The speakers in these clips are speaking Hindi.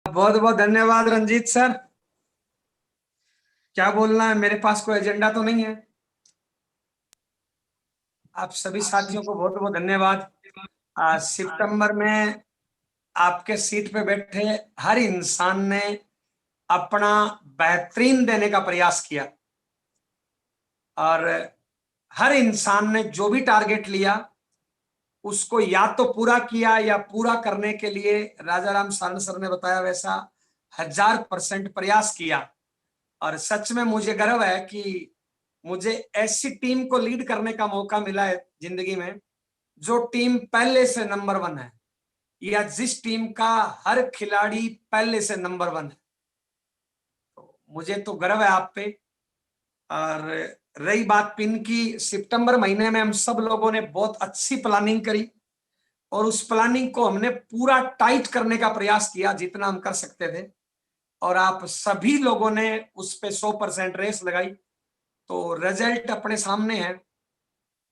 बहुत बहुत धन्यवाद रंजीत सर। क्या बोलना है, मेरे पास कोई एजेंडा तो नहीं है। आप सभी साथियों को बहुत बहुत धन्यवाद। सितंबर में आपके सीट पे बैठे हर इंसान ने अपना बेहतरीन देने का प्रयास किया और हर इंसान ने जो भी टारगेट लिया उसको या तो पूरा किया या पूरा करने के लिए राजा राम सारण सर ने बताया वैसा 1000% प्रयास किया। और सच में मुझे गर्व है कि मुझे ऐसी टीम को लीड करने का मौका मिला है जिंदगी में जो टीम पहले से नंबर 1 है, या जिस टीम का हर खिलाड़ी पहले से नंबर 1 है। तो मुझे तो गर्व है आप पे। और रही बात पिन की, सितंबर महीने में हम सब लोगों ने बहुत अच्छी प्लानिंग करी और उस प्लानिंग को हमने पूरा टाइट करने का प्रयास किया जितना हम कर सकते थे। और आप सभी लोगों ने उस पे 100% रेस लगाई। तो रिजल्ट अपने सामने है।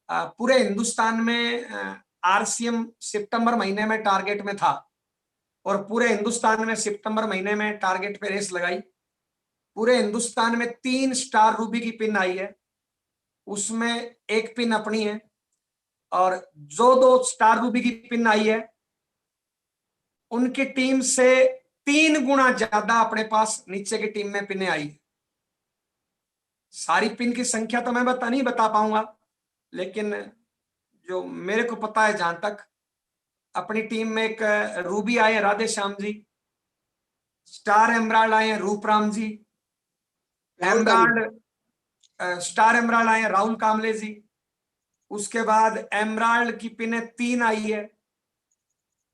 पूरे हिंदुस्तान में आरसीएम सितंबर महीने में टारगेट में था और पूरे हिंदुस्तान में सितंबर महीने में टारगेट पे रेस लगाई। पूरे हिंदुस्तान में 3 स्टार रूबी की पिन आई है, उसमें एक पिन अपनी है। और जो 2 स्टार रूबी की पिन आई है उनकी टीम से 3 गुना ज्यादा अपने पास नीचे की टीम में पिने आई है। सारी पिन की संख्या तो मैं नहीं बता पाऊंगा, लेकिन जो मेरे को पता है जहां तक, अपनी टीम में एक रूबी आए हैं राधे श्याम जी, स्टार एमराल्ड आए हैं रूपराम जी, एमराल्ड स्टार एमराल्ड आए हैं राहुल कामले जी। उसके बाद एमराल्ड की पिने 3 आई है।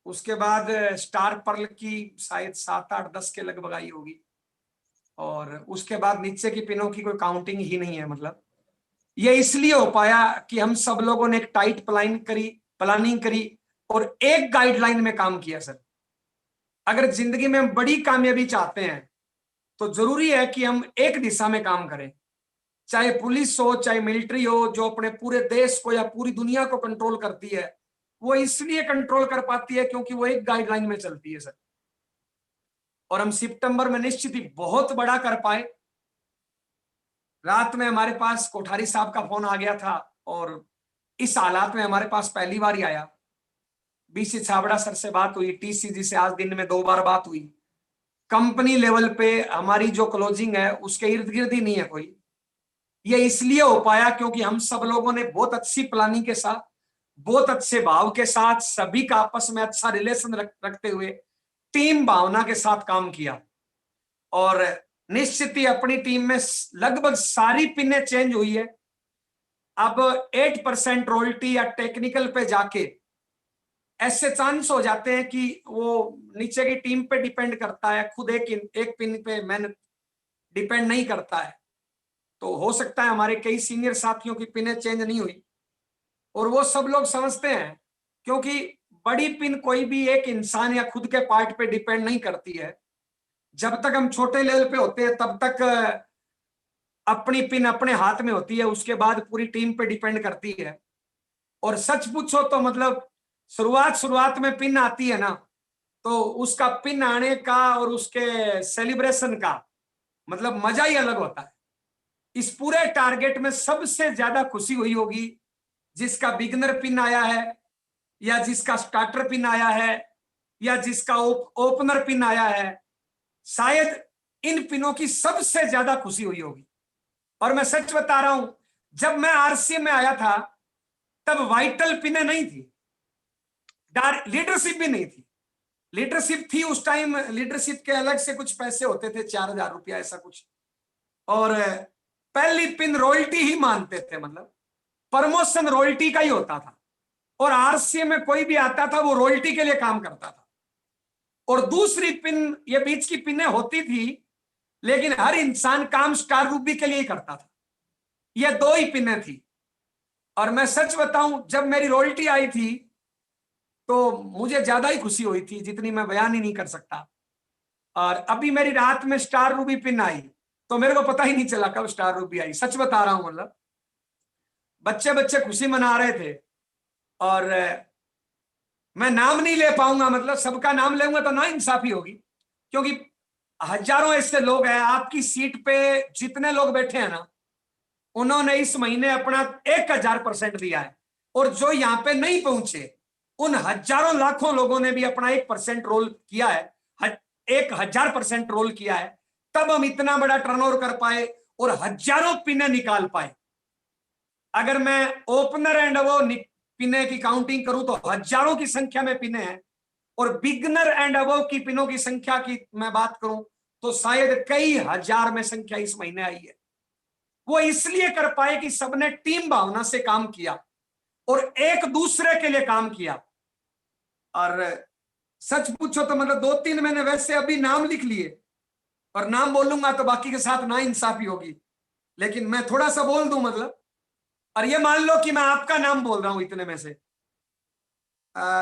उसके बाद स्टार पर्ल की शायद 7 8 10 के लगभग आई होगी। और उसके बाद नीचे की पिनों की कोई काउंटिंग ही नहीं है। मतलब ये इसलिए हो पाया कि हम सब लोगों ने एक टाइट प्लानिंग करी और एक गाइडलाइन में काम किया सर। अगर जिंदगी में हम बड़ी कामयाबी चाहते हैं तो जरूरी है कि हम एक दिशा में काम करें। चाहे पुलिस हो, चाहे मिलिट्री हो, जो अपने पूरे देश को या पूरी दुनिया को कंट्रोल करती है, वो इसलिए कंट्रोल कर पाती है क्योंकि वो एक गाइडलाइन में चलती है सर। और हम सितंबर में निश्चित ही बहुत बड़ा कर पाए। रात में हमारे पास कोठारी साहब का फोन आ गया था और इस हालात में हमारे पास पहली बार ही आया। बीसी छाबड़ा सर से बात हुई, टीसीजी से आज दिन में 2 बार बात हुई। कंपनी लेवल पे हमारी जो क्लोजिंग है उसके इर्द गिर्द ही नहीं है कोई। ये इसलिए हो पाया क्योंकि हम सब लोगों ने बहुत अच्छी प्लानिंग के साथ, बहुत अच्छे भाव के साथ, सभी का आपस में अच्छा रिलेशन रखते हुए टीम भावना के साथ काम किया। और निश्चित ही अपनी टीम में लगभग सारी पिनें चेंज हुई है। अब 8% रॉयल्टी या टेक्निकल पे जाके ऐसे चांस हो जाते हैं कि वो नीचे की टीम पे डिपेंड करता है, खुद एक पिन पे मेहनत डिपेंड नहीं करता है। तो हो सकता है हमारे कई सीनियर साथियों की पिनें चेंज नहीं हुई और वो सब लोग समझते हैं, क्योंकि बड़ी पिन कोई भी एक इंसान या खुद के पार्ट पे डिपेंड नहीं करती है। जब तक हम छोटे लेवल पे होते हैं तब तक अपनी पिन अपने हाथ में होती है, उसके बाद पूरी टीम पे डिपेंड करती है। और सच पूछो तो मतलब शुरुआत में पिन आती है ना, तो उसका पिन आने का और उसके सेलिब्रेशन का मतलब मजा ही अलग होता है। इस पूरे टारगेट में सबसे ज्यादा खुशी हुई होगी जिसका बिगनर पिन आया है, या जिसका स्टार्टर पिन आया है, या जिसका ओपनर पिन आया है। शायद इन पिनों की सबसे ज्यादा खुशी हुई होगी। और मैं सच बता रहा हूं, जब मैं आरसीए में आया था तब वाइटल पिने नहीं थी, लीडरशिप भी नहीं थी। लीडरशिप थी उस टाइम, लीडरशिप के अलग से कुछ पैसे होते थे, 4000 रुपया ऐसा कुछ। और पहली पिन रॉयल्टी ही मानते थे, मतलब प्रमोशन रॉयल्टी का ही होता था। और आरसीए में कोई भी आता था वो रॉयल्टी के लिए काम करता था। और दूसरी पिन, ये बीच की पिनें होती थी, लेकिन हर इंसान काम स्टार रूबी के लिए ही करता था। ये 2 ही पिनें थी। और मैं सच बताऊं, जब मेरी रॉयल्टी आई थी तो मुझे ज्यादा ही खुशी हुई थी जितनी मैं बयान ही नहीं कर सकता। और अभी मेरी रात में स्टार रूबी पिन आई तो मेरे को पता ही नहीं चला कब स्टार रूबी आई, सच बता रहा हूं। मतलब बच्चे बच्चे खुशी मना रहे थे। और मैं नाम नहीं ले पाऊंगा, मतलब सबका नाम लेऊंगा तो ना इंसाफी होगी, क्योंकि हजारों ऐसे लोग हैं आपकी सीट पे, जितने लोग बैठे हैं ना, उन्होंने इस महीने अपना 1000% दिया है। और जो यहाँ पे नहीं पहुंचे, उन हजारों लाखों लोगों ने भी अपना 1% रोल किया है, 1000% रोल किया है, तब हम इतना बड़ा टर्नओवर कर पाए और हजारों पिने निकाल पाए। अगर मैं ओपनर एंड वो पिने की काउंटिंग करूं तो हजारों की संख्या में पिने हैं, और बिगनर एंड अबव की पिनों की संख्या की मैं बात करूं तो शायद कई हजार में संख्या इस महीने आई है। वो इसलिए कर पाए कि सबने टीम भावना से काम किया और एक दूसरे के लिए काम किया। और सच पूछो तो मतलब 2-3 मैंने वैसे अभी नाम लिख लिए, और नाम बोलूंगा तो बाकी के साथ ना इंसाफी होगी, लेकिन मैं थोड़ा सा बोल दूं मतलब। और ये मान लो कि मैं आपका नाम बोल रहा हूं इतने में से,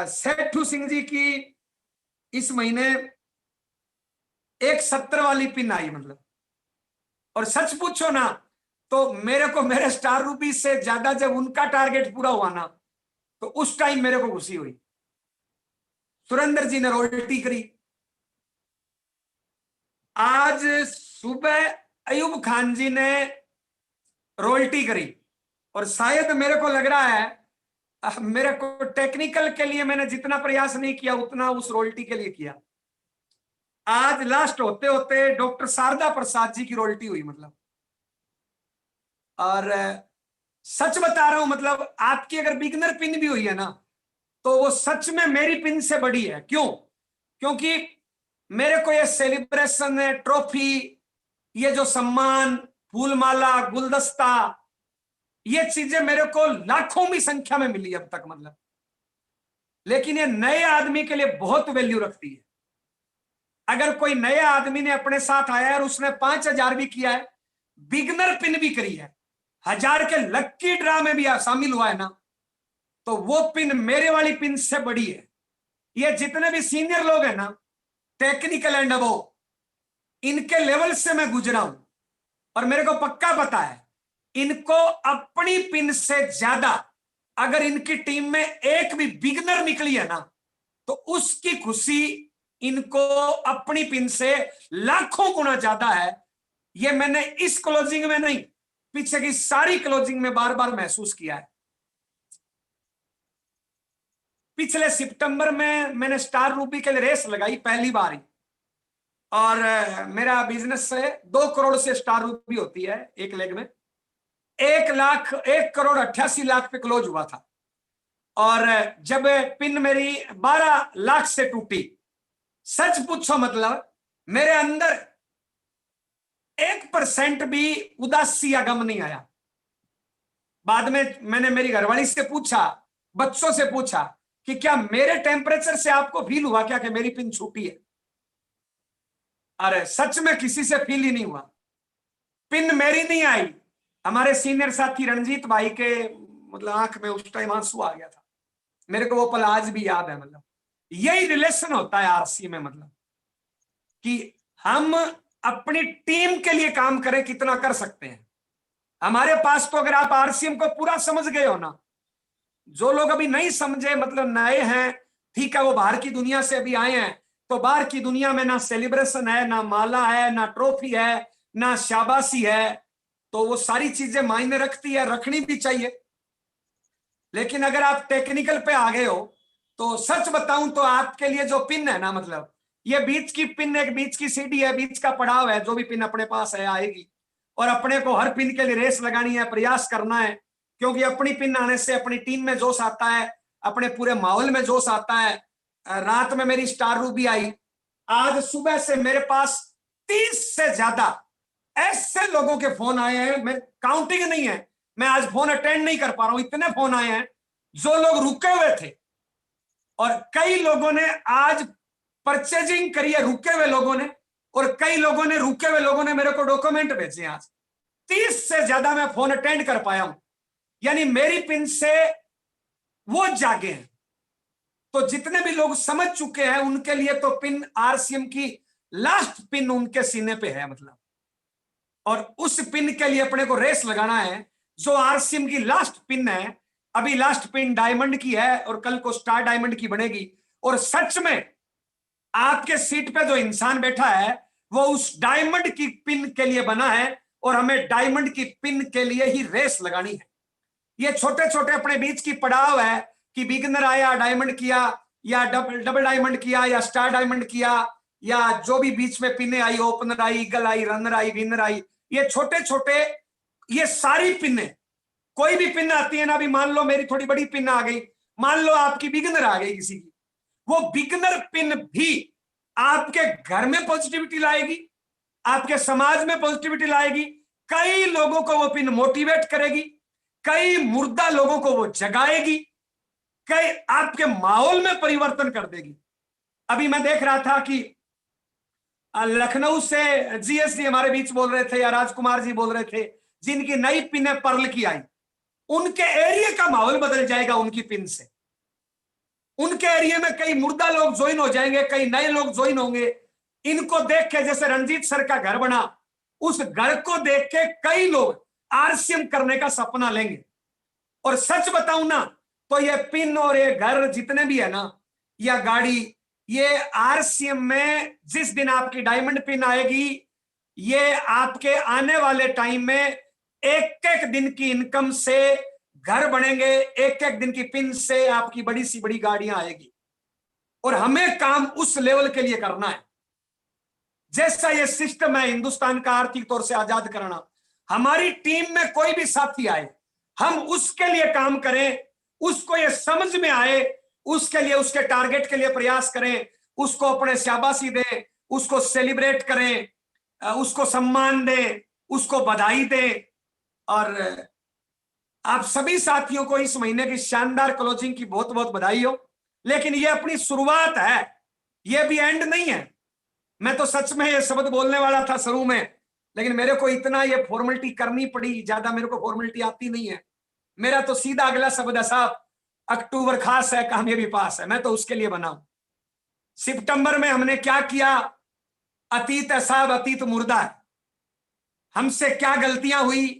सेठू सिंह जी की इस महीने 170 वाली पिन आई मतलब। और सच पूछो ना तो मेरे को मेरे स्टार रूपी से ज्यादा जब उनका टारगेट पूरा हुआ ना, तो उस टाइम मेरे को खुशी हुई। सुरेंद्र जी ने रॉयल्टी करी, आज सुबह अयूब खान जी ने रॉयल्टी करी, और शायद मेरे को लग रहा है मेरे को टेक्निकल के लिए मैंने जितना प्रयास नहीं किया उतना उस रॉयल्टी के लिए किया। आज लास्ट होते होते डॉक्टर शारदा प्रसाद जी की रॉयल्टी हुई मतलब। और सच बता रहा हूं मतलब, आपकी अगर बिगनर पिन भी हुई है ना, तो वो सच में मेरी पिन से बड़ी है। क्यों? क्योंकि मेरे को ये सेलिब्रेशन है, ट्रॉफी, ये जो सम्मान, फूलमाला, गुलदस्ता, ये चीजें मेरे को लाखों की संख्या में मिली अब तक मतलब। लेकिन ये नए आदमी के लिए बहुत वैल्यू रखती है। अगर कोई नए आदमी ने अपने साथ आया है और उसने 5000 भी किया है, बिगनर पिन भी करी है, 1000 के लक्की ड्रा में भी शामिल हुआ है ना, तो वो पिन मेरे वाली पिन से बड़ी है। ये जितने भी सीनियर लोग हैं ना, टेक्निकल एंड अबव, इनके लेवल से मैं गुजरा हूं, और मेरे को पक्का पता है इनको अपनी पिन से ज्यादा अगर इनकी टीम में एक भी बिगनर निकली है ना, तो उसकी खुशी इनको अपनी पिन से लाखों गुना ज्यादा है। ये मैंने इस क्लोजिंग में नहीं, पीछे की सारी क्लोजिंग में बार बार महसूस किया है। पिछले सितंबर में मैंने स्टार रूबी के लिए रेस लगाई पहली बार ही, और मेरा बिजनेस से 2 करोड़ से स्टार रूबी होती है एक लेग में, 1,88,00,000 पे क्लोज हुआ था। और जब पिन मेरी 12 लाख से टूटी, सच पूछो मतलब मेरे अंदर 1% भी उदासी या गम नहीं आया। बाद में मैंने मेरी घरवाली से पूछा, बच्चों से पूछा कि क्या मेरे टेम्परेचर से आपको फील हुआ क्या कि मेरी पिन छूटी है? अरे सच में किसी से फील ही नहीं हुआ। पिन मेरी नहीं आई, हमारे सीनियर साथी रणजीत भाई के मतलब आंख में उस टाइम आंसू आ गया था। मेरे को वो पल आज भी याद है मतलब। यही रिलेशन होता है आरसी में मतलब, कि हम अपनी टीम के लिए काम करें, कितना कर सकते हैं। हमारे पास तो अगर आप आरसीएम को पूरा समझ गए हो ना, जो लोग अभी नहीं समझे मतलब नए हैं, ठीक है, वो बाहर की दुनिया से अभी आए हैं, तो बाहर की दुनिया में ना सेलिब्रेशन है, ना माला है, ना ट्रॉफी है, ना शाबाशी है, तो वो सारी चीजें मायने रखती है, रखनी भी चाहिए। लेकिन अगर आप टेक्निकल पे आ गए हो, तो सच बताऊं तो आपके लिए जो पिन है ना मतलब, ये बीच की पिन, एक बीच की सीढ़ी है, बीच का पड़ाव है, जो भी पिन अपने पास है आएगी, और अपने को हर पिन के लिए रेस लगानी है, प्रयास करना है, क्योंकि अपनी पिन आने से अपनी टीम में जोश आता है, अपने पूरे माहौल में जोश आता है। रात में मेरी स्टार रूबी आई, आज सुबह से मेरे पास 30 से ज्यादा ऐसे लोगों के फोन आए हैं, मैं काउंटिंग नहीं है, मैं आज फोन अटेंड नहीं कर पा रहा हूं, इतने फोन आए हैं जो लोग रुके हुए थे। और कई लोगों ने आज परचेजिंग करी है, रुके हुए लोगों ने, और कई लोगों ने, रुके हुए लोगों ने मेरे को डॉक्यूमेंट भेजे। आज 30 से ज्यादा मैं फोन अटेंड कर पाया हूं, यानी मेरी पिन से वो जागे हैं। तो जितने भी लोग समझ चुके हैं उनके लिए तो पिन आरसीएम की लास्ट पिन उनके सीने पे है मतलब, और उस पिन के लिए अपने को रेस लगाना है। जो आरसीएम की लास्ट पिन है, अभी लास्ट पिन डायमंड की है और कल को स्टार डायमंड की बनेगी। और सच में आपके सीट पे जो इंसान बैठा है वो उस डायमंड की पिन के लिए बना है और हमें डायमंड की पिन के लिए ही रेस लगानी है। ये छोटे छोटे अपने बीच की पड़ाव है कि बिगिनर आया डायमंड किया या डबल डायमंड किया या स्टार डायमंड किया या जो भी बीच में pine eye, opener eye, eagle eye, runner eye, winner eye, ये छोटे छोटे, ये सारी पिने, कोई भी पिन आती है ना, अभी मान लो मेरी थोड़ी बड़ी पिन आ गई, मान लो आपकी बिगिनर आ गई किसी की, वो बिगिनर पिन भी आपके घर में पॉजिटिविटी लाएगी, आपके समाज में पॉजिटिविटी लाएगी, कई लोगों को वो पिन मोटिवेट करेगी, कई मुर्दा लोगों को वो जगाएगी, कई आपके माहौल में परिवर्तन कर देगी। अभी मैं देख रहा था कि लखनऊ से जीएस जी हमारे बीच बोल रहे थे या राजकुमार जी बोल रहे थे, जिनकी नई पिन पर्ल की आई, उनके एरिया का माहौल बदल जाएगा उनकी पिन से। उनके एरिया में कई मुर्दा लोग ज्वाइन हो जाएंगे, कई नए लोग ज्वाइन होंगे। इनको देख के जैसे रंजीत सर का घर बना, उस घर को देख के कई लोग आरसीएम करने का सपना लेंगे। और सच बताऊं ना तो ये पिन और ये घर जितने भी है ना, या गाड़ी, ये आरसीएम में जिस दिन आपकी डायमंड पिन आएगी, ये आपके आने वाले टाइम में एक एक दिन की इनकम से घर बनेंगे, एक एक दिन की पिन से आपकी बड़ी सी बड़ी गाड़ियां आएगी। और हमें काम उस लेवल के लिए करना है। जैसा ये सिस्टम है हिंदुस्तान का आर्थिक तौर से आजाद करना, हमारी टीम में कोई भी साथी आए, हम उसके लिए काम करें, उसको ये समझ में आए, उसके लिए, उसके टारगेट के लिए प्रयास करें, उसको अपने शाबाशी दें, उसको सेलिब्रेट करें, उसको सम्मान दें, उसको बधाई दें। और आप सभी साथियों को इस महीने की शानदार क्लोजिंग की बहुत बहुत बधाई हो। लेकिन ये अपनी शुरुआत है, ये भी एंड नहीं है। मैं तो सच में ये शब्द बोलने वाला था शुरू में, लेकिन मेरे को इतना ये फॉर्मेलिटी करनी पड़ी, ज्यादा मेरे को फॉर्मेलिटी आती नहीं है। मेरा तो सीधा अगला शब्द है साहब, अक्टूबर खास है, कामयाबी पास है। मैं तो उसके लिए बना हूं। सितंबर में हमने क्या किया, अतीत है साहब, अतीत मुर्दा है। हमसे क्या गलतियां हुई,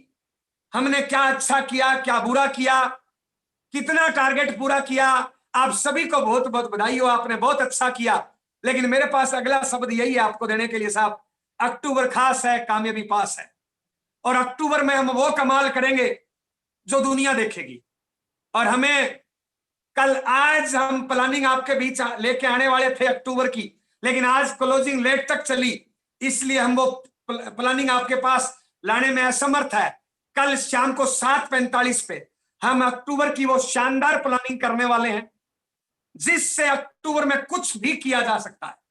हमने क्या अच्छा किया, क्या बुरा किया, कितना टारगेट पूरा किया, आप सभी को बहुत बहुत बधाई हो, आपने बहुत अच्छा किया। लेकिन मेरे पास अगला शब्द यही है आपको देने के लिए साहब, अक्टूबर खास है, कामयाबी पास है। और अक्टूबर में हम वो कमाल करेंगे जो दुनिया देखेगी। और हमें कल, आज हम प्लानिंग आपके बीच लेके आने वाले थे अक्टूबर की, लेकिन आज क्लोजिंग लेट तक चली, इसलिए हम वो प्लानिंग आपके पास लाने में असमर्थ है। कल शाम को 7:45 पे हम अक्टूबर की वो शानदार प्लानिंग करने वाले हैं, जिससे अक्टूबर में कुछ भी किया जा सकता है।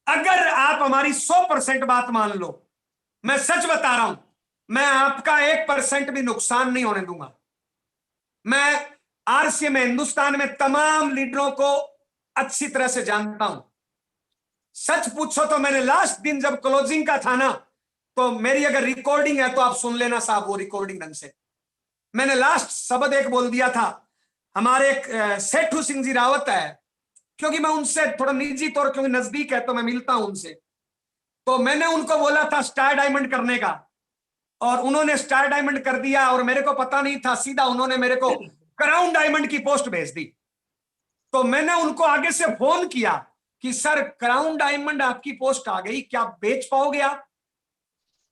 अगर आप हमारी 100% बात मान लो, मैं सच बता रहा हूं, मैं आपका 1% भी नुकसान नहीं होने दूंगा। मैं आरसीएम में, हिंदुस्तान में तमाम लीडरों को अच्छी तरह से जानता हूं। सच पूछो तो मैंने लास्ट दिन जब क्लोजिंग का था ना, तो मेरी अगर रिकॉर्डिंग है तो आप सुन लेना साहब, वो रिकॉर्डिंग ढंग से। मैंने लास्ट शब्द एक बोल दिया था, हमारे एक सेठू सिंह जी रावत है, क्योंकि मैं उनसे थोड़ा निजी तौर, क्योंकि नजदीक है तो मैं मिलता हूं उनसे, तो मैंने उनको बोला था स्टार डायमंड करने का, और उन्होंने स्टार डायमंड कर दिया। और मेरे को पता नहीं था, सीधा उन्होंने मेरे को क्राउन डायमंड की पोस्ट भेज दी। तो मैंने उनको आगे से फोन किया कि सर क्राउन डायमंड आपकी पोस्ट आ गई, क्या बेच पाओगे आप?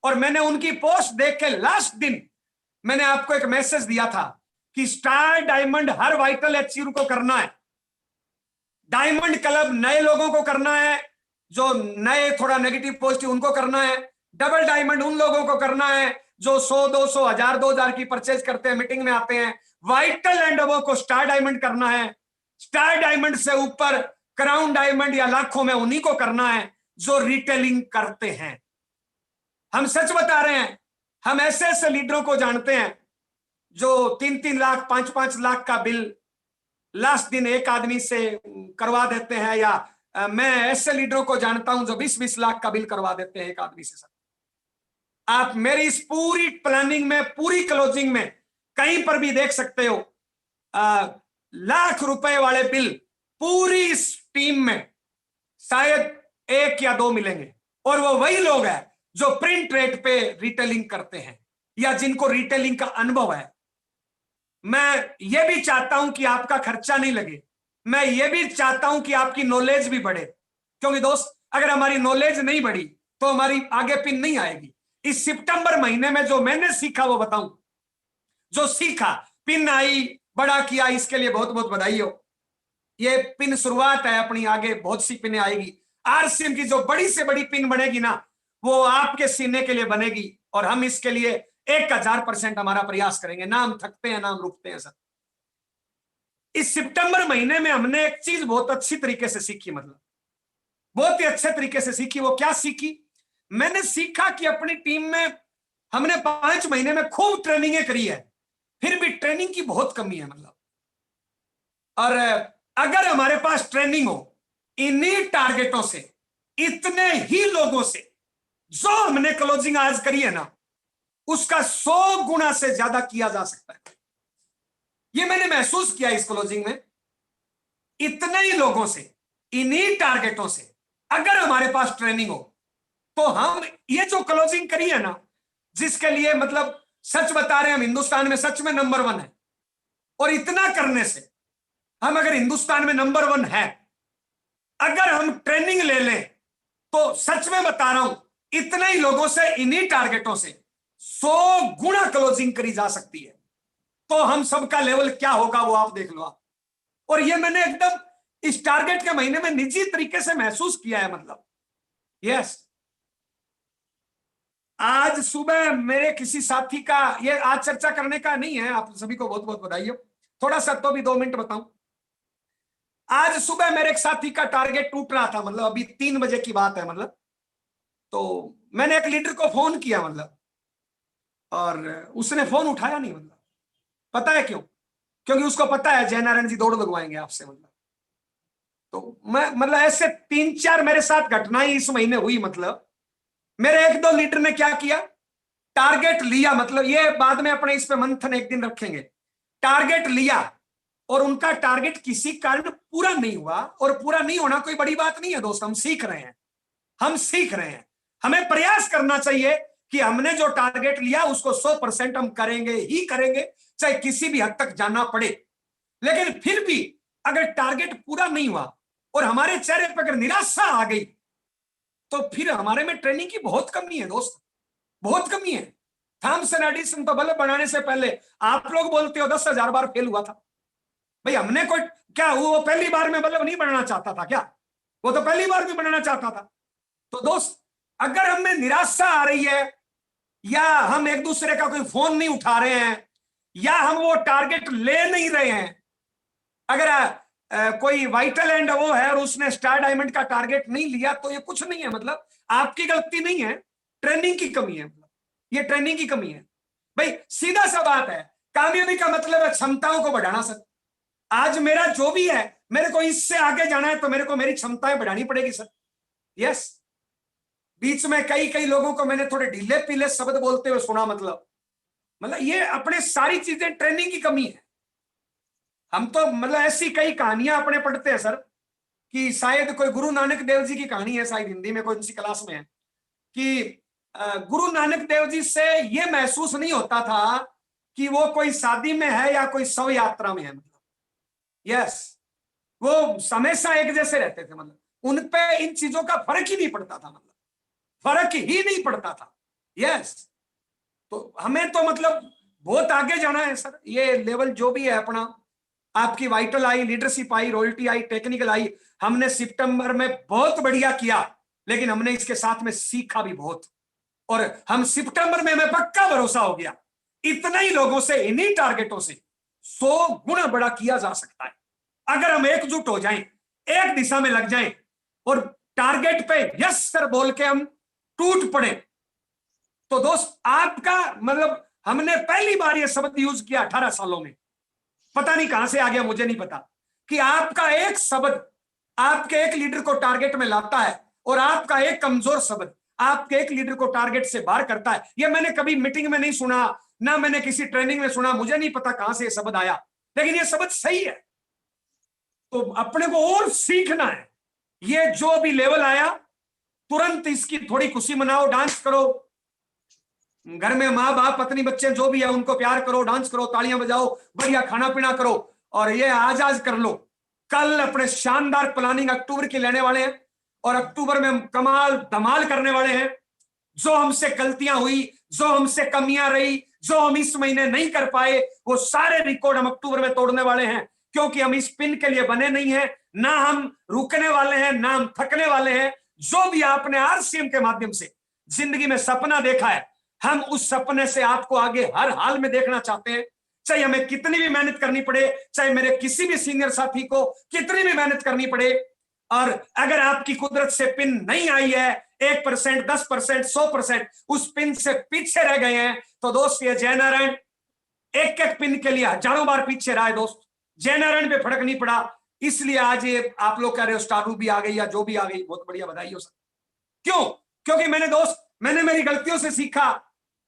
और मैंने उनकी पोस्ट देख के लास्ट दिन मैंने आपको एक मैसेज दिया था कि स्टार डायमंड हर वाइटल एचयू को करना है, डायमंड क्लब नए लोगों को करना है, जो नए थोड़ा नेगेटिव पॉजिटिव उनको करना है, डबल डायमंड उन लोगों को करना है जो 100, 200, 1000, 2000 की परचेज करते हैं, मीटिंग में आते हैं। वाइटल एंड अबव को स्टार डायमंड करना है। स्टार डायमंड से ऊपर क्राउन डायमंड या लाखों में उन्हीं को करना है जो रिटेलिंग करते हैं। हम सच बता रहे हैं, हम ऐसे ऐसे लीडरों को जानते हैं जो 3-3 लाख, 5-5 लाख का बिल लास्ट दिन एक आदमी से करवा देते हैं, या मैं ऐसे लीडरों को जानता हूं जो 20-20 लाख का बिल करवा देते हैं एक आदमी से। आप मेरी इस पूरी प्लानिंग में, पूरी क्लोजिंग में कहीं पर भी देख सकते हो, लाख रुपए वाले बिल पूरी इस टीम में शायद 1 या 2 मिलेंगे। और वो वही लोग हैं जो प्रिंट रेट पे रिटेलिंग करते हैं या जिनको रिटेलिंग का अनुभव है। मैं ये भी चाहता हूं कि आपका खर्चा नहीं लगे, मैं ये भी चाहता हूं कि आपकी नॉलेज भी बढ़े, क्योंकि दोस्त अगर हमारी नॉलेज नहीं बढ़ी तो हमारी आगे पिन नहीं आएगी। इस सितंबर महीने में जो मैंने सीखा वो बताऊं। जो सीखा, पिन आई, बड़ा किया, इसके लिए बहुत बहुत बधाई हो। ये पिन शुरुआत है अपनी, आगे बहुत सी पिनें आएगी। आरसीएम की जो बड़ी से बड़ी पिन बनेगी ना, वो आपके सीने के लिए बनेगी, और हम इसके लिए 1000% हमारा प्रयास करेंगे। ना हम थकते हैं ना हम रुकते हैं सर। इस सितंबर महीने में हमने एक चीज बहुत अच्छी तरीके से सीखी, मतलब बहुत ही अच्छे तरीके से सीखी। वो क्या सीखी? मैंने सीखा कि अपनी टीम में हमने 5 महीने में खूब ट्रेनिंगें करी है, फिर भी ट्रेनिंग की बहुत कमी है, मतलब। और अगर हमारे पास ट्रेनिंग हो इन्हीं टारगेटों से, इतने ही लोगों से, जो हमने क्लोजिंग आज करी है ना, उसका 100 गुना से ज्यादा किया जा सकता है। ये मैंने महसूस किया इस क्लोजिंग में। इतने ही लोगों से, इन्हीं टारगेटों से अगर हमारे पास ट्रेनिंग हो, तो हम ये जो क्लोजिंग करी है ना, जिसके लिए मतलब सच बता रहे हैं, हम हिंदुस्तान में सच में नंबर 1 है। और इतना करने से हम अगर हिंदुस्तान में नंबर 1 है, अगर हम ट्रेनिंग ले लें, तो सच में बता रहा हूं, इतने ही लोगों से, इन्हीं टारगेटों से 100 गुना क्लोजिंग करी जा सकती है। तो हम सबका लेवल क्या होगा वो आप देख लो आप। और ये मैंने एकदम इस टारगेट के महीने में निजी तरीके से महसूस किया है, मतलब। यस, आज सुबह मेरे किसी साथी का, ये आज चर्चा करने का नहीं है, आप सभी को बहुत बहुत बधाई हो। थोड़ा सा तो भी 2 मिनट बताऊं। आज सुबह मेरे एक साथी का टारगेट टूट रहा था, मतलब अभी 3 बजे की बात है, मतलब। तो मैंने एक लीडर को फोन किया, मतलब, और उसने फोन उठाया नहीं, मतलब। पता है क्यों? क्योंकि उसको पता है जयनारायण जी दौड़ लगवाएंगे आपसे, मतलब। तो मैं, मतलब ऐसे 3-4 मेरे साथ घटनाएं इस महीने हुई, मतलब। मेरे 1-2 लीडर ने क्या किया, टारगेट लिया, मतलब ये बाद में अपने इस पे मंथन एक दिन रखेंगे। टारगेट लिया और उनका टारगेट किसी कारण पूरा नहीं हुआ, और पूरा नहीं होना कोई बड़ी बात नहीं है दोस्त, हम सीख रहे हैं। हम सीख रहे हैं। हमें प्रयास करना चाहिए कि हमने जो टारगेट लिया उसको 100% हम करेंगे ही करेंगे, चाहे किसी भी हद तक जाना पड़े। लेकिन फिर भी अगर टारगेट पूरा नहीं हुआ और हमारे चेहरे पर अगर निराशा आ गई, तो फिर हमारे में ट्रेनिंग की बहुत कमी है दोस्त, बहुत कमी है। थॉमसन एडिसन तो बल्ब बनाने से पहले, आप लोग बोलते हो 10,000 बार फेल हुआ था। भाई हमने कोई, क्या वो पहली बार में बल्ब नहीं बनाना चाहता था क्या? वो तो पहली बार भी बनाना चाहता था। तो दोस्त, अगर हमें निराशा आ रही है, या हम एक दूसरे का कोई फोन नहीं उठा रहे हैं, या हम वो टारगेट ले नहीं रहे हैं, अगर कोई वाइटल एंड वो है और उसने स्टार डायमंड का टारगेट नहीं लिया, तो ये कुछ नहीं है, मतलब आपकी गलती नहीं है, ट्रेनिंग की कमी है, मतलब ये ट्रेनिंग की कमी है। भाई सीधा सा बात है, कामयाबी का मतलब है क्षमताओं को बढ़ाना सर। आज मेरा जो भी है, मेरे को इससे आगे जाना है, तो मेरे को मेरी क्षमताएं बढ़ानी पड़ेगी सर। यस, बीच में कई कई लोगों को मैंने थोड़े ढीले पीले शब्द बोलते हुए सुना, मतलब ये अपने सारी चीजें ट्रेनिंग की कमी है। हम तो मतलब ऐसी कई कहानियां अपने पढ़ते हैं सर, कि शायद कोई गुरु नानक देव जी की कहानी है, शायद हिंदी में कोई सी क्लास में है, कि गुरु नानक देव जी से ये महसूस नहीं होता था कि वो कोई शादी में है या कोई शव यात्रा में है, मतलब। यस, वो हमेशा एक जैसे रहते थे, मतलब उन पे इन चीजों का फर्क ही नहीं पड़ता था, मतलब फर्क ही नहीं पड़ता था। यस, तो हमें तो मतलब बहुत आगे जाना है सर। ये लेवल जो भी है अपना, आपकी vital I, leadership I, royalty I, technical I, हमने सितंबर में बहुत बढ़िया किया, लेकिन हमने इसके साथ में सीखा भी बहुत। और हम सितंबर में, हमें पक्का भरोसा हो गया, इतने ही लोगों से, इन्हीं टारगेटों से 100 गुना बड़ा किया जा सकता है। अगर हम एकजुट हो जाएं, एक दिशा में लग जाएं, और टारगेट पे यस सर बोल के हम टूट पड़े, तो दोस्त आपका मतलब, हमने पहली बार यह शब्द यूज किया 18 सालों में, पता नहीं कहां से आ गया, मुझे नहीं पता, कि आपका एक शब्द आपके एक लीडर को टारगेट में लाता है, और आपका एक कमजोर शब्द आपके एक लीडर को टारगेट से बाहर करता है। यह मैंने कभी मीटिंग में नहीं सुना, ना मैंने किसी ट्रेनिंग में सुना, मुझे नहीं पता कहां से यह शब्द आया, लेकिन यह शब्द सही है। तो अपने को और सीखना है। ये जो भी लेवल आया, तुरंत इसकी थोड़ी खुशी मनाओ, डांस करो, घर में माँ बाप पत्नी बच्चे जो भी है उनको प्यार करो, डांस करो, तालियां बजाओ, बढ़िया खाना पीना करो, और ये आज कर लो, कल अपने शानदार प्लानिंग अक्टूबर की लेने वाले हैं और अक्टूबर में हम कमाल धमाल करने वाले हैं। जो हमसे गलतियां हुई, जो हमसे कमियां रही, जो हम इस महीने नहीं कर पाए, वो सारे रिकॉर्ड हम अक्टूबर में तोड़ने वाले हैं, क्योंकि हम इस पिन के लिए बने नहीं हैं, ना हम रुकने वाले हैं, ना हम थकने वाले हैं। जो भी आपने आरसीएम के माध्यम से जिंदगी में सपना देखा है, हम उस सपने से आपको आगे हर हाल में देखना चाहते हैं। चाहे हमें कितनी भी मेहनत करनी पड़े, चाहे मेरे किसी भी सीनियर साथी को कितनी भी मेहनत करनी पड़े, और अगर आपकी कुदरत से पिन नहीं आई है, 1%, 10%, 100% उस पिन से पीछे रह गए हैं, तो दोस्त ये जय नारायण एक एक पिन के लिए हजारों बार पीछे रहा है दोस्त, जय नारायण पे फर्क नहीं पड़ा। इसलिए आज ये आप लोग कह रहे हो स्टार भी आ गई या जो भी आ गई, बहुत बढ़िया, बधाई हो सर। क्यों? क्योंकि मैंने मेरी गलतियों से सीखा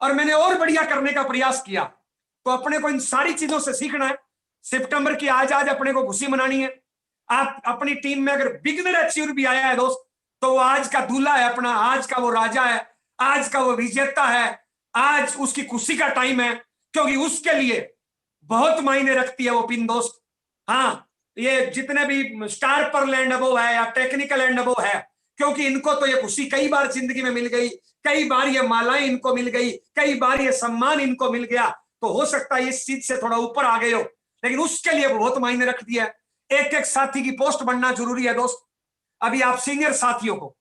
और मैंने और बढ़िया करने का प्रयास किया। तो अपने को इन सारी चीजों से सीखना है। सितंबर की आज अपने को खुशी मनानी है। आप अपनी टीम में अगर बिगनर अचीवर भी आया है दोस्त, तो वो आज का दूल्हा है अपना, आज का वो राजा है, आज का वो विजेता है, आज उसकी खुशी का टाइम है, क्योंकि उसके लिए बहुत मायने रखती है वो पिन दोस्त। हाँ, ये जितने भी स्टार पर लैंड अबोव है या टेक्निकल एंड अबोव है, क्योंकि इनको तो ये खुशी कई बार जिंदगी में मिल गई, कई बार ये मालाएं इनको मिल गई, कई बार ये सम्मान इनको मिल गया, तो हो सकता है इस चीज से थोड़ा ऊपर आ गए हो, लेकिन उसके लिए बहुत मायने रखती है। एक एक साथी की पोस्ट बनना जरूरी है दोस्त। अभी आप सीनियर साथियों को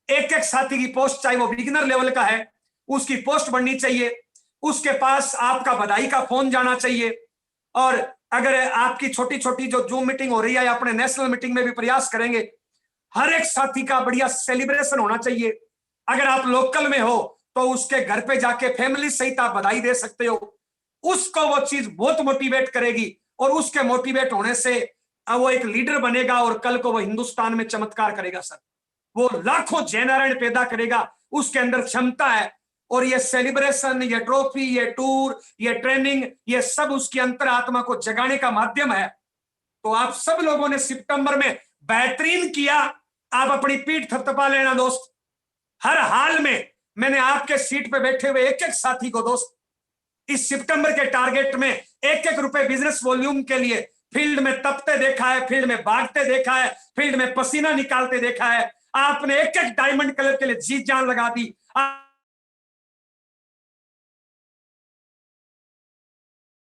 एक एक साथी की पोस्ट, चाहे वो बिगिनर लेवल का है, उसकी पोस्ट बननी चाहिए, उसके पास आपका बधाई का फोन जाना चाहिए। और अगर आपकी छोटी छोटी जो जूम मीटिंग हो रही है या अपने नेशनल मीटिंग में भी प्रयास करेंगे, हर एक साथी का बढ़िया सेलिब्रेशन होना चाहिए। अगर आप लोकल में हो तो उसके घर पे जाके फैमिली सहित आप बधाई दे सकते हो। उसको वो चीज बहुत मोटिवेट करेगी और उसके मोटिवेट होने से वो एक लीडर बनेगा और कल को वो हिंदुस्तान में चमत्कार करेगा सर। वो लाखों जय नारायण पैदा करेगा, उसके अंदर क्षमता है। और ये सेलिब्रेशन, ये ट्रॉफी, ये टूर, ये ट्रेनिंग, ये सब उसकी अंतरात्मा को जगाने का माध्यम है। तो आप सब लोगों ने सितंबर में बेहतरीन किया, आप अपनी पीठ थपथपा लेना दोस्त। हर हाल में मैंने आपके सीट पे बैठे हुए एक एक साथी को दोस्त इस सितंबर के टारगेट में एक एक रुपए बिजनेस वॉल्यूम के लिए फील्ड में तपते देखा है, फील्ड में भागते देखा है, फील्ड में पसीना निकालते देखा है। आपने एक एक डायमंड कलर के लिए जी जान लगा दी।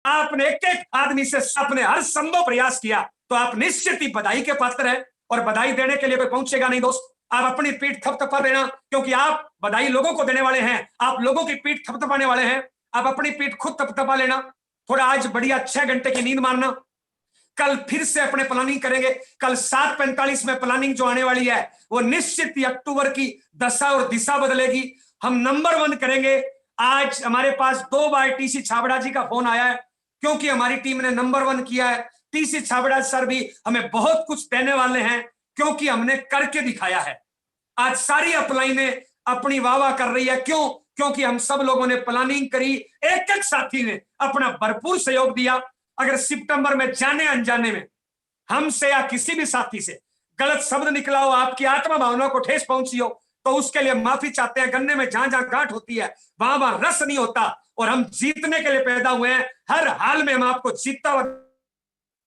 आपने एक एक आदमी से अपने हर संभव प्रयास किया, तो आप निश्चित ही बधाई के पात्र हैं। और बधाई देने के लिए कोई पहुंचेगा नहीं दोस्त, आप अपनी पीठ थपथपा देना, क्योंकि आप बधाई लोगों को देने वाले हैं, आप लोगों की पीठ थपथपाने वाले हैं। आप अपनी पीठ खुद थपथपा लेना। थोड़ा आज बढ़िया 6 घंटे की नींद मारना। कल फिर से अपने प्लानिंग करेंगे। कल 7:45 में प्लानिंग जो आने वाली है, वो निश्चित ही अक्टूबर की दशा और दिशा बदलेगी। हम नंबर 1 करेंगे। आज हमारे पास 2 बार टीसी छाबड़ा जी का फोन आया है, क्योंकि हमारी टीम ने नंबर 1 किया है। टीसी छाबड़ा सर भी हमें बहुत कुछ देने वाले हैं, क्योंकि हमने करके दिखाया है। आज सारी अपलाइनें अपनी वाह कर रही है। क्यों? क्योंकि हम सब लोगों ने प्लानिंग करी, एक एक साथी ने अपना भरपूर सहयोग दिया। अगर सितंबर में जाने अनजाने में हमसे या किसी भी साथी से गलत शब्द निकला हो, आपकी आत्मा भावना को ठेस पहुंची हो, तो उसके लिए माफी चाहते हैं। गन्ने में जहां जहां गांठ होती है वहां वहां रस नहीं होता, और हम जीतने के लिए पैदा हुए हैं। हर हाल में हम आपको जीतता हुआ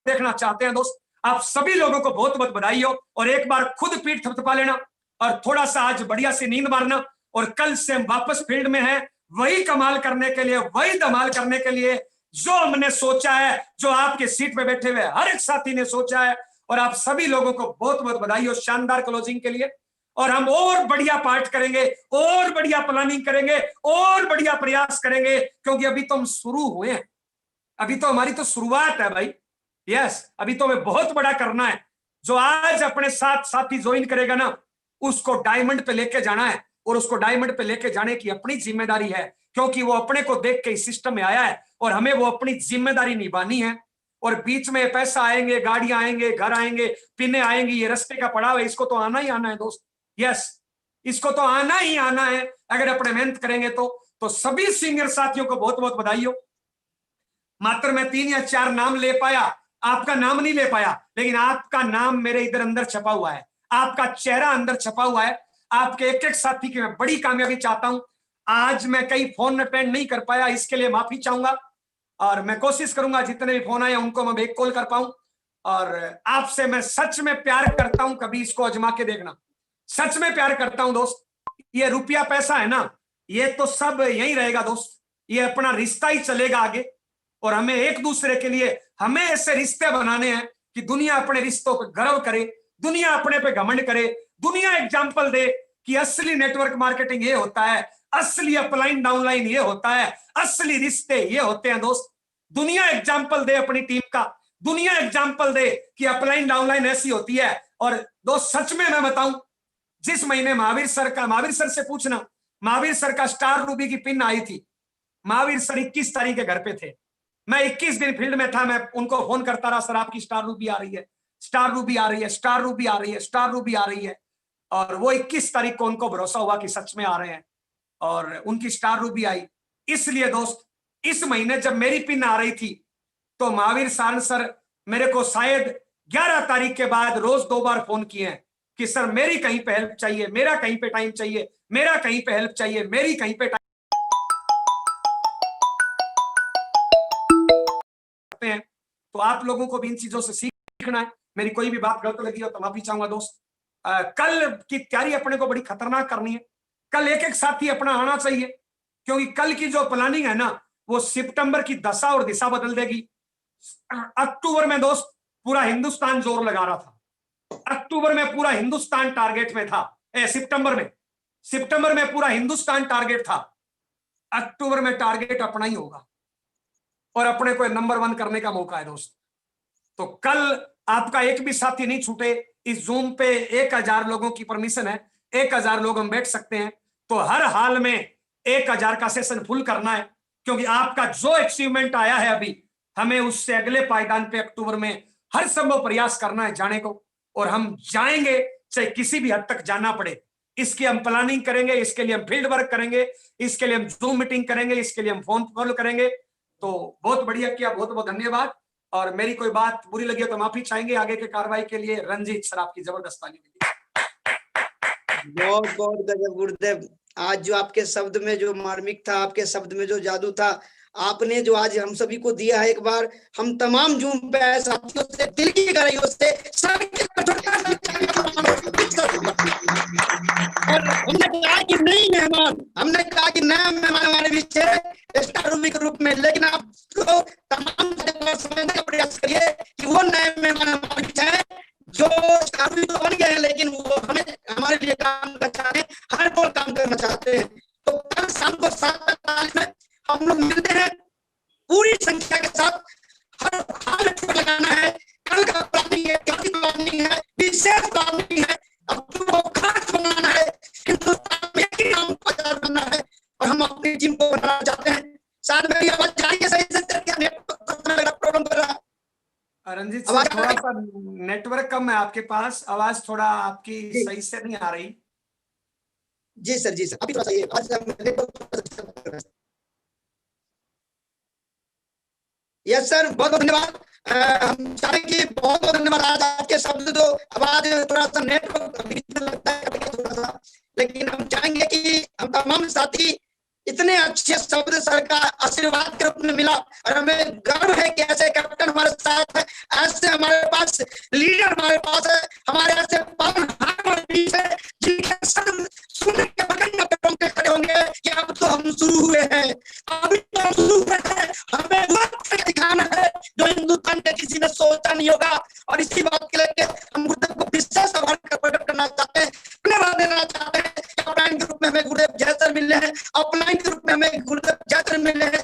देखना चाहते हैं दोस्त। आप सभी लोगों को बहुत बहुत बधाई हो, और एक बार खुद पीठ थपथपा लेना और थोड़ा सा आज बढ़िया से नींद मारना। और कल से हम वापस फील्ड में हैं, वही कमाल करने के लिए, वही धमाल करने के लिए जो हमने सोचा है, जो आपके सीट पे बैठे हुए हर एक साथी ने सोचा है। और आप सभी लोगों को बहुत बहुत बधाई हो शानदार क्लोजिंग के लिए। और हम और बढ़िया पार्ट करेंगे, और बढ़िया प्लानिंग करेंगे, और बढ़िया प्रयास करेंगे, क्योंकि अभी तो हम शुरू हुए हैं, अभी तो हमारी तो शुरुआत है भाई। यस, अभी तो हमें बहुत बड़ा करना है। जो आज अपने साथ साथी ज्वाइन करेगा ना, उसको डायमंड पे लेके जाना है, और उसको डायमंड पे लेके जाने की अपनी जिम्मेदारी है, क्योंकि वो अपने को देख के इस सिस्टम में आया है, और हमें वो अपनी जिम्मेदारी निभानी है। और बीच में पैसा आएंगे, गाड़ियां आएंगे, घर आएंगे, पिने आएंगी, ये रास्ते का पड़ाव है, इसको तो आना ही आना है दोस्त। यस, इसको तो आना ही आना है अगर अपने मेहनत करेंगे तो सभी सीनियर साथियों को बहुत बहुत बधाई हो। मात्र मैं 3 या 4 नाम ले पाया, आपका नाम नहीं ले पाया, लेकिन आपका नाम मेरे इधर अंदर छपा हुआ है, आपका चेहरा अंदर छपा हुआ है। आपके एक एक साथी की मैं बड़ी कामयाबी चाहता हूं। आज मैं कई फोन अटेंड नहीं कर पाया, इसके लिए माफी चाहूंगा, और मैं कोशिश करूंगा जितने भी फोन आए उनको मैं बैक कॉल कर पाऊं। और आपसे मैं सच में प्यार करता हूं, कभी इसको आजमा के देखना, सच में प्यार करता हूं दोस्त। ये रुपया पैसा है ना, ये तो सब यही रहेगा दोस्त, ये अपना रिश्ता ही चलेगा आगे। और हमें एक दूसरे के लिए हमें ऐसे रिश्ते बनाने हैं कि दुनिया अपने रिश्तों पर गर्व करे, दुनिया अपने पे घमंड करे, दुनिया एग्जाम्पल दे कि असली नेटवर्क मार्केटिंग ये होता है, असली अपलाइन डाउनलाइन ये होता है, असली रिश्ते ये होते हैं दोस्त। दुनिया एग्जाम्पल दे अपनी टीम का, दुनिया एग्जाम्पल दे कि अपलाइन डाउनलाइन ऐसी होती है। और दोस्त सच में मैं बताऊं, जिस महीने महावीर सर से पूछना, महावीर सर का स्टार रूबी की पिन आई थी, महावीर सर 21 तारीख के घर पे थे, मैं 21 दिन फील्ड में था, मैं उनको फोन करता रहा, सर आपकी स्टार रूबी आ रही है, स्टार रूबी आ रही है, स्टार रूबी आ रही है, स्टार रूबी आ रही है। और वो 21 तारीख को उनको भरोसा हुआ कि सच में आ रहे हैं, और उनकी स्टार रूबी आई। इसलिए दोस्त इस महीने जब मेरी पिन आ रही थी तो महावीर सारन सर मेरे को शायद 11 तारीख के बाद रोज 2 बार फोन किए हैं कि सर मेरी कहीं पे हेल्प चाहिए, मेरा कहीं पे टाइम चाहिए, मेरा कहीं पे हेल्प चाहिए, मेरी कहीं पे टाइम हैं। तो आप लोगों को भी इन चीजों से सीखना है। मेरी कोई भी बात गलत लगी हो तो माफी चाहूंगा दोस्त। कल की तैयारी अपने को बड़ी खतरनाक करनी है, कल एक एक साथी अपना आना चाहिए, क्योंकि कल की जो प्लानिंग है ना वो सितंबर की दशा और दिशा बदल देगी। अक्टूबर में दोस्त पूरा हिंदुस्तान जोर लगा रहा था, अक्टूबर में पूरा हिंदुस्तान टारगेट में था, सितंबर में पूरा हिंदुस्तान टारगेट था, अक्टूबर में टारगेट अपना ही होगा और अपने को नंबर 1 करने का मौका है दोस्त। तो कल आपका एक भी साथी नहीं छूटे। इस जूम पे 1000 लोगों की परमिशन है, 1000 लोग हम बैठ सकते हैं, तो हर हाल में 1000 का सेशन फुल करना है, क्योंकि आपका जो अचीवमेंट आया है अभी, हमें उससे अगले पायदान पे अक्टूबर में हर संभव प्रयास करना है जाने को, और हम जाएंगे चाहे किसी भी हद तक जाना पड़े। इसकी हम प्लानिंग करेंगे, इसके लिए हम फील्ड वर्क करेंगे, इसके लिए हम जूम मीटिंग करेंगे, इसके लिए हम फोन कॉल करेंगे। तो बहुत बढ़िया किया, बहुत बहुत धन्यवाद। और मेरी कोई बात बुरी लगी हो तो माफी चाहेंगे। आगे के कार्रवाई के लिए रंजीत सर आपकी जबरदस्त ताली मिली। बहुत बहुत गजब गुरुदेव, आज जो आपके शब्द में जो मार्मिक था, आपके शब्द में जो जादू था, आपने जो आज हम सभी को दिया है, एक बार हम तमाम जूम पे आए साथियों से, दिल की गहराइयों से और हमने कहा कि नहीं मेहमान, हमने कहा कि नया मेहमान हमारे बीच है स्टार रूबी के रूप में, लेकिन आप तो तमाम समझने का प्रयास करिए कि वो नए मेहमान हमारे बीच है जो स्टार रूबी तो बन गए हैं, लेकिन वो हमें हमारे लिए काम करना चाहते हैं, हर रोज काम करना चाहते हैं। तो कल शाम को 7:45 में हम लोग मिलते हैं पूरी संख्या के साथ। हर हाल में लगाना है, कल का प्लानिंग है, विशेष प्लानिंग है, आपको खास बनाना है, हिंदुस्तान में एक ही नाम प्रचार करना है, और हम अपनी टीम को बनाना चाहते हैं। साथ में आवाज जाएगी सही से, क्या नेटवर्क प्रॉब्लम कर रहा है? रंजीत सर थोड़ा सा नेटवर्क कम है आपके पास, आवाज थोड़ा आपकी सही से नहीं आ रही। जी सर, जी सर, अभी थोड़ा सा आज यस सर, बहुत बहुत धन्यवाद। हम चाहें कि बहुत बहुत धन्यवाद। आज आपके शब्द जो आवाज थोड़ा सा नेटवर्क बीच में लगता है थोड़ा सा, लेकिन हम चाहेंगे कि हम तमाम साथी, इतने अच्छे शब्द सर का आशीर्वाद के रूप में मिला, और हमें गर्व है कि ऐसे कैप्टन हमारे साथ है, ऐसे हमारे पास लीडर हमारे पास है, हमारे ऐसे है जिनके शब्द सुनने के बगल पे खड़े होंगे कि अब तो हम शुरू हुए हैं, अभी तो हम शुरू हुए हैं, हमें वक्त दिखाना है जो हिंदुस्तान के किसी ने सोचा नहीं होगा। और इसी बात के लिए हम गुरुदेव को विशेष आभार प्रकट करना चाहते हैं, धन्यवाद देना चाहते हैं। ऑफलाइन के रूप में हमें गुरुदेव जय सर मिले हैं, ऑफलाइन के रूप में हमें गुरुदेव जय सर मिले हैं।